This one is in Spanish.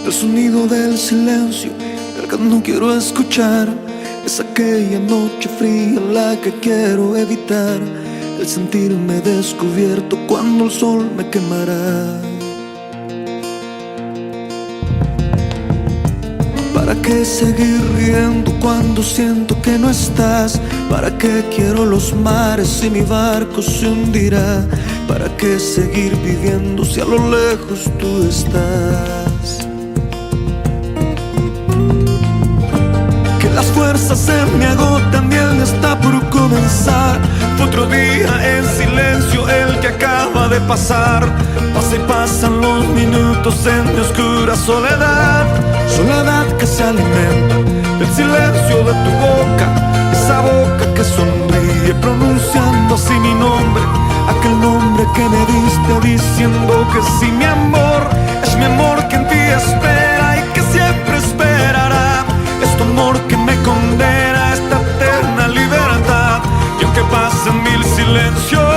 el sonido del silencio, el que no quiero escuchar. Es aquella noche fría la que quiero evitar, el sentirme descubierto cuando el sol me quemará. ¿Para qué seguir riendo cuando siento que no estás? ¿Para qué quiero los mares si mi barco se hundirá? ¿Para qué seguir viviendo si a lo lejos tú estás? Que las fuerzas se me agotan y el día está por comenzar. Fue otro día en silencio el que acaba de pasar. Pasa y pasan los minutos en mi oscura soledad. Soledad que se alimenta del silencio de tu boca, esa boca que sonríe pronunciando así mi nombre, aquel nombre que me diste diciendo que sí, mi amor. Es mi amor que en ti espera y que siempre esperará. Es tu amor que me condena a esta eterna libertad. Y aunque pasen mil silencios,